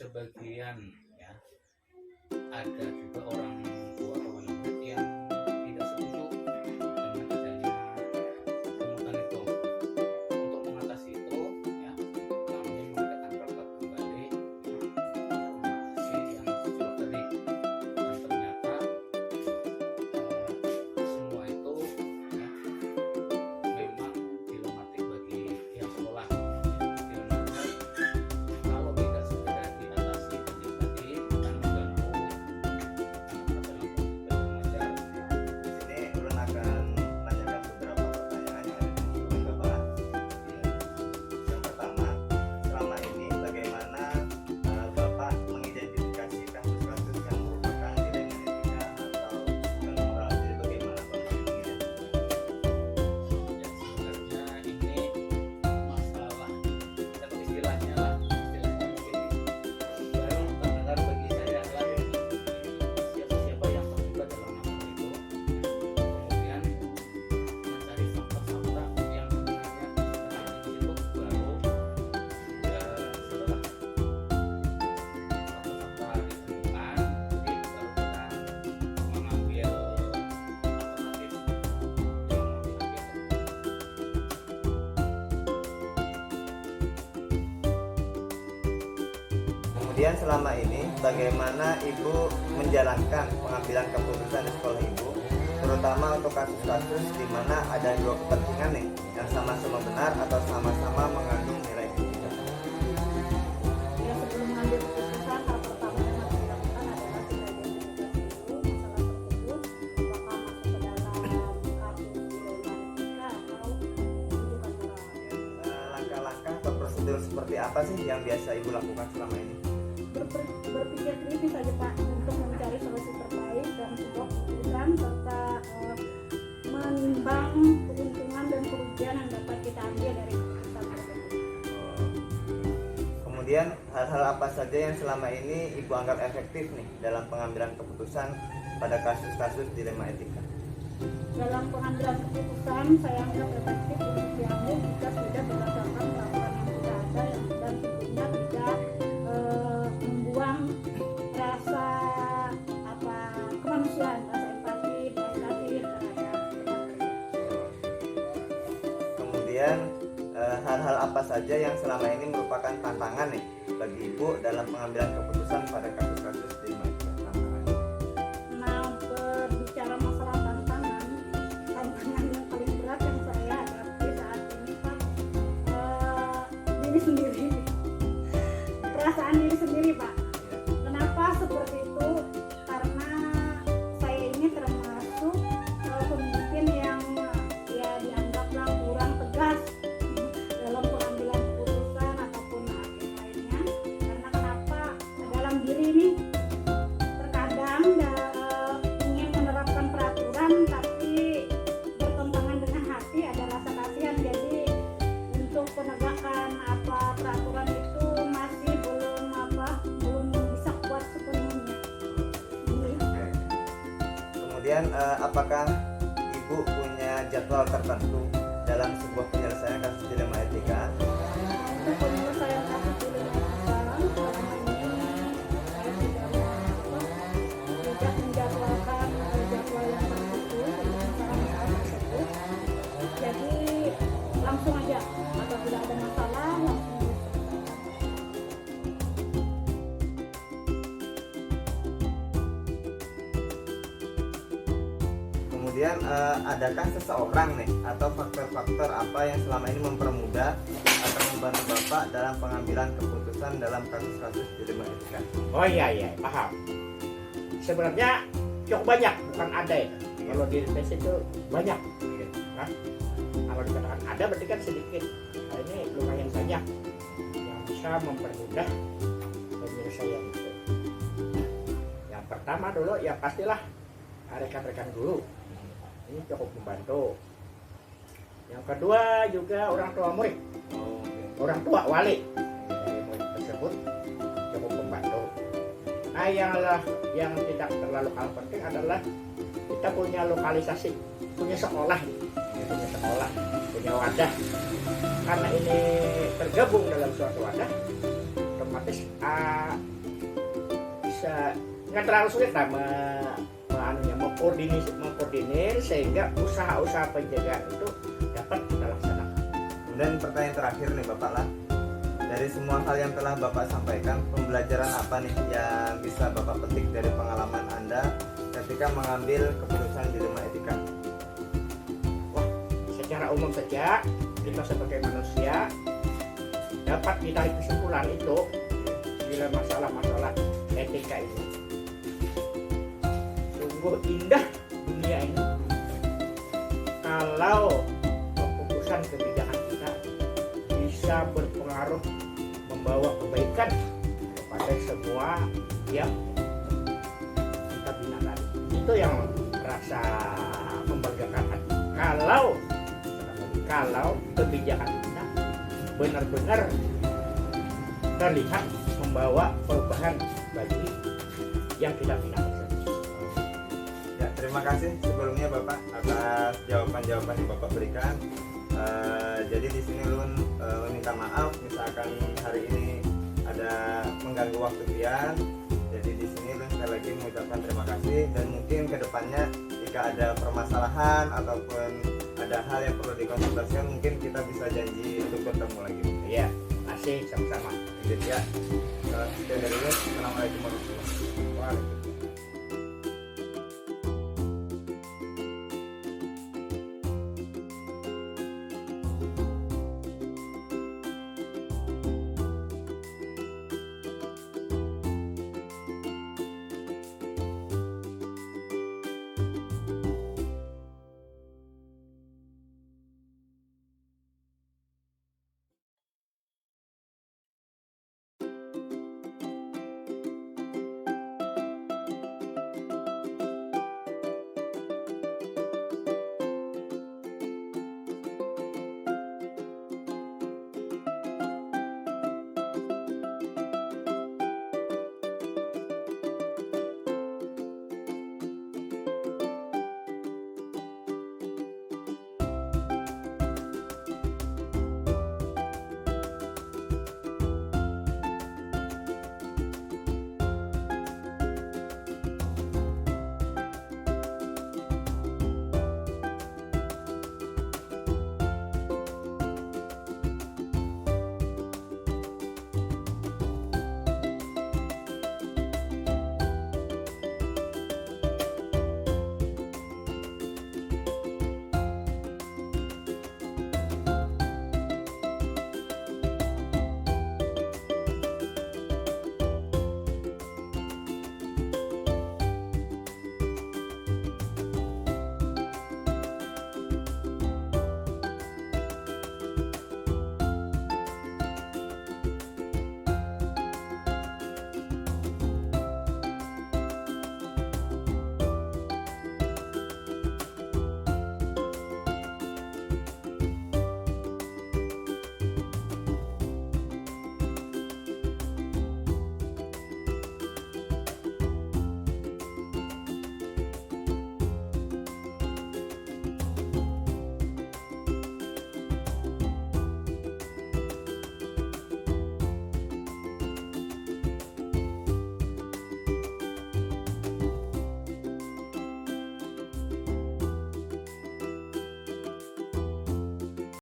sebagian ya, ada juga orang tua atau wali murid yang tidak setuju dengan adanya pungutan itu. Untuk mengatasi itu ya, kami mengadakan rapat kembali informasi yang sejauh tadi, dan ternyata semua itu ya, memang dilematik bagi pihak sekolah. Kalau tidak segera diatasi tadi akan mengganggu belajar. Di sini Ulun akan menanyakan beberapa pertanyaan yang ada di buku Bapak. Yang pertama, selama ini bagaimana Bapak mengidentifikasi kasus-kasus yang merupakan dilema etika atau bukan moral? Jadi bagaimana Bapak mengidentifikasi? Ya, sebenarnya ini masalah atau istilahnya mungkin baru pendengar bagi saya adalah siapa-siapa yang terlibat dalam masalah itu, kemudian mencari fakta-fakta yang sebenarnya itu baru ya, setelah fakta-fakta ditemukan, jadi baru kita mengambil alternatif yang mau diambil. Kemudian selama ini bagaimana Ibu menjalankan pengambilan keputusan di sekolah Ibu, terutama untuk kasus-kasus di mana ada dua kepentingan nih yang sama-sama benar atau sama-sama mengandung nilai etika. Ya, sebelum mengambil keputusan, hal pertama yang harus dilakukan adalah kita identifikasi dulu masalah tersebut, apakah masuk ke dalam kasus dilema etika atau bukan moral. Langkah-langkah atau prosedur seperti apa sih yang biasa Ibu lakukan selama ini? Berpikir kritis saja Pak untuk mencari solusi terbaik dan sebuah keputusan serta menimbang keuntungan dan kerugian yang dapat kita ambil dari keputusan tersebut. Kemudian hal-hal apa saja yang selama ini Ibu anggap efektif nih dalam pengambilan keputusan pada kasus-kasus dilema etika? Dalam pengambilan keputusan saya anggap efektif untuk diambil jika sudah berdasarkan laporan yang sudah ada dan tentunya tidak membuang rasa kemanusiaan, rasa empati, belas kasih terhadap rekan. Kemudian hal-hal apa saja yang selama ini merupakan tantangan nih bagi Ibu dalam pengambilan keputusan pada kasus-kasus dilema etika? Tantangan. Nah, berbicara masalah tantangan yang paling berat yang saya hadapi saat ini Pak, diri sendiri, perasaan diri sendiri Pak. Kenapa seperti itu? Karena saya ini termasuk pemimpin yang ya dianggaplah kurang tegas dalam pengambilan keputusan ataupun yang lainnya. Karena kenapa? Dalam diri ini terkadang ingin menerapkan peraturan tapi bertentangan dengan hati, ada rasa kasihan. Jadi untuk penegakan peraturan itu masih belum bisa kuat sepenuhnya. Kemudian apakah Ibu punya jadwal tertentu dalam sebuah penyelesaian kasus dilema etika? Untuk penyelesaian kasus dilema etika, selama ini saya sudah menjadwalkan jadwal yang tertentu untuk masalah tersebut. Jadi langsung aja, apabila ada masalah langsung diselesaikan. Kemudian adakah seseorang nih atau faktor-faktor apa yang selama ini mempermudah atau membantu Bapak dalam pengambilan keputusan dalam kasus-kasus dilema etika? Oh iya, paham. Sebenarnya cukup banyak, bukan ada ya. Kalau di Indonesia itu banyak, kan? Kalau dikatakan ada berarti kan sedikit. Nah, ini lumayan banyak yang bisa mempermudah penyelesaian itu. Yang pertama dulu ya pastilah rekan-rekan guru. Ini cukup membantu. Yang kedua juga orang tua murid, orang tua wali dari murid tersebut cukup membantu. Nah, yang tidak terlalu kalah penting adalah kita punya lokalisasi, punya sekolah, punya wadah. Karena ini tergabung dalam suatu wadah, otomatis bisa nggak terlalu sulit lah mengkoordinir sehingga usaha-usaha penjagaan itu dapat kita laksanakan. Kemudian pertanyaan terakhir nih Bapak lah, dari semua hal yang telah Bapak sampaikan, pembelajaran apa nih yang bisa Bapak petik dari pengalaman Anda ketika mengambil keputusan di rumah etika? Secara umum saja kita sebagai manusia dapat ditarik kesimpulan itu bila masalah-masalah etika ini. Sungguh indah dunia ini kalau keputusan kebijakan kita bisa berpengaruh membawa kebaikan kepada semua yang kita binakan. Itu yang merasa membanggakan hati. Kalau kebijakan kita benar-benar terlihat membawa perubahan bagi yang kita binakan. Ya, terima kasih sebelumnya Bapak atas jawaban-jawaban yang Bapak berikan. Jadi di sini Ulun meminta maaf misalkan hari ini ada mengganggu waktu kalian. Jadi di sini Ulun sekali lagi mengucapkan terima kasih, dan mungkin kedepannya jika ada permasalahan ataupun ada hal yang perlu dikonsultasikan, mungkin kita bisa janji untuk bertemu lagi. Iya, masih sama-sama. Jadi ya, sekian dari Ulun. Assalamualaikum warahmatullahi wabarakatuh. Waalaikumsalam.